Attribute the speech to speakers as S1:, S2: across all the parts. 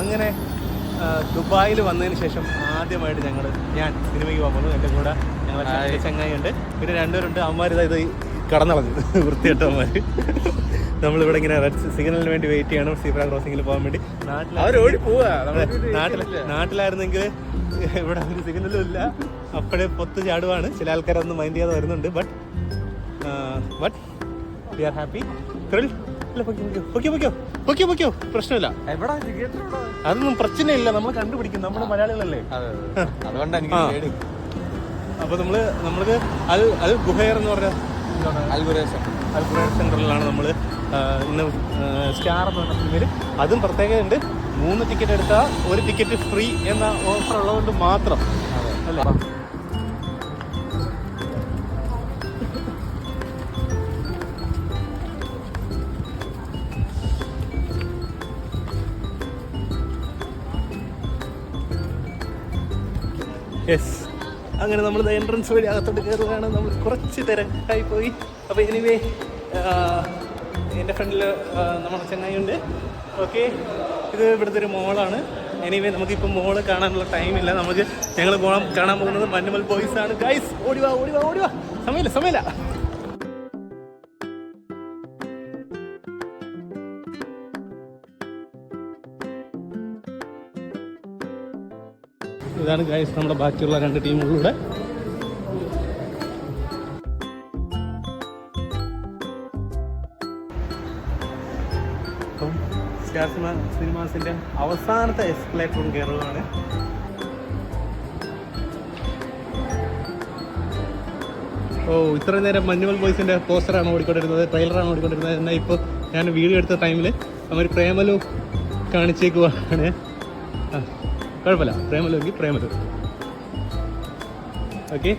S1: അങ്ങനെ ദുബായിൽ വന്നതിന് ശേഷം ആദ്യമായിട്ട് ഞാൻ സിനിമയ്ക്ക് പോകുന്നു. എൻ്റെ കൂടെ ഞങ്ങൾ ചങ്ങായി ഉണ്ട്, പിന്നെ രണ്ടുപേരുണ്ട്. അവന്മാർ ഇത് കടന്നളഞ്ഞു വൃത്തികെട്ടവന്മാർ. നമ്മളിവിടെ ഇങ്ങനെ റെഡ് സിഗ്നലിന് വേണ്ടി വെയിറ്റ് ചെയ്യണം, സീബ്ര ക്രോസിങ്ങിൽ പോകാൻ വേണ്ടി. നാട്ടിലായിരുന്നെങ്കിൽ ഇവിടെ ഒരു സിഗ്നലും ഇല്ല, അപ്പോഴേ പൊത്ത് ചാടുവാണ്. ചില ആൾക്കാരൊന്നും മൈൻഡ് ചെയ്യാതെ വരുന്നുണ്ട്. But we are happy, thrill. പൊക്കിയോ, പ്രശ്നമില്ല, അതൊന്നും പ്രശ്നമില്ല. നമ്മൾ കണ്ടുപിടിക്കും, നമ്മൾ മലയാളികളല്ലേ. അപ്പൊ നമ്മൾക്ക് അൽ ഗുഹൈർ എന്ന് പറഞ്ഞ അൽ ഗുഹൈർ സെന്ററിലാണ് നമ്മൾ ഇന്ന് സ്റ്റാർ എന്ന് പറഞ്ഞ ഫിലിമിൽ. അതും പ്രത്യേകതയുണ്ട്, 3 ടിക്കറ്റ് എടുത്താൽ 1 ടിക്കറ്റ് ഫ്രീ എന്ന ഓഫർ ഉള്ളതുകൊണ്ട് മാത്രം അല്ലേ. യെസ്, അങ്ങനെ നമ്മൾ എൻട്രൻസ് വഴി അകത്തോട്ട് കയറുകയാണ്. നമ്മൾ കുറച്ച് തിരക്കായി പോയി. അപ്പോൾ എനിവേ എൻ്റെ ഫ്രണ്ടിൽ നമ്മുടെ ചങ്ങായിയുണ്ട്. ഓക്കെ, ഇത് ഇവിടുത്തെ ഒരു മോളാണ്. എനിവേ നമുക്കിപ്പോൾ മോള് കാണാനുള്ള ടൈമില്ല. ഞങ്ങൾ കാണാൻ പോകുന്നത് മഞ്ഞുമൽ ബോയ്സ് ആണ്. ഗൈസ്, ഓടിവാ, സമയമില്ല. ഇതാണ് ഗൈസ് നമ്മുടെ ബാക്കിയുള്ള 2 ടീമുകളുടെ. അപ്പം സ്റ്റാർ സിനിമാസിന്റെ അവസാനത്തെ എസ്കലേറ്ററും കയറുകയാണ്. ഇത്രയും നേരം മഞ്ഞുമൽ ബോയ്സിന്റെ പോസ്റ്ററാണ് ഓടിക്കൊണ്ടിരുന്നത്, ട്രെയിലറാണ് ഓടിക്കൊണ്ടിരുന്നത്. എന്നാൽ ഇപ്പോൾ ഞാൻ വീഡിയോ എടുത്ത ടൈമിൽ അവർ പ്രേമലു കാണിച്ചേക്കുവാണ്. കുഴപ്പമില്ല, പ്രേമലു. ഓക്കെ,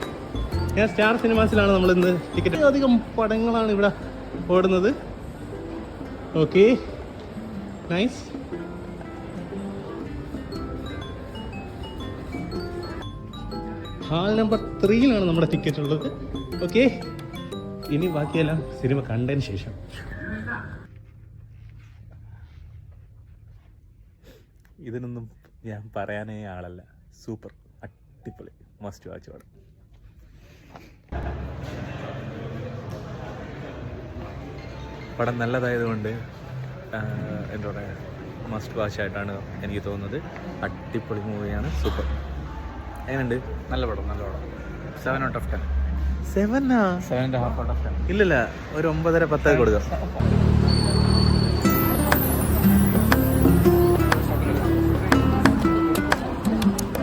S1: ഞാൻ സ്റ്റാർ സിനിമാസിലാണ് നമ്മളിന്ന് ടിക്കറ്റ്. അധികം പടങ്ങളാണ് ഇവിടെ ഓടുന്നത്. Okay, nice. ഹാൾ നമ്പർ 3 നമ്മുടെ ടിക്കറ്റ് ഉള്ളത്. ഓക്കെ, ഇനി ബാക്കിയെല്ലാം സിനിമ കണ്ടതിന് ശേഷം. ഇതിനൊന്നും ഞാൻ പറയാനേ ആളല്ല. സൂപ്പർ, അടിപൊളി, മസ്റ്റ് വാച്ച് പടം. പടം നല്ലതായതുകൊണ്ട് എന്താ പറയുക, മസ്റ്റ് വാച്ച് ആയിട്ടാണ് എനിക്ക് തോന്നുന്നത്. അടിപൊളി മൂവിയാണ്, സൂപ്പർ. എങ്ങനെയുണ്ട്? നല്ല പടം. 7 out of 10. 7.5 out of 10. ഇല്ലല്ല, ഒരു 9.5 കൊടുക്കാം.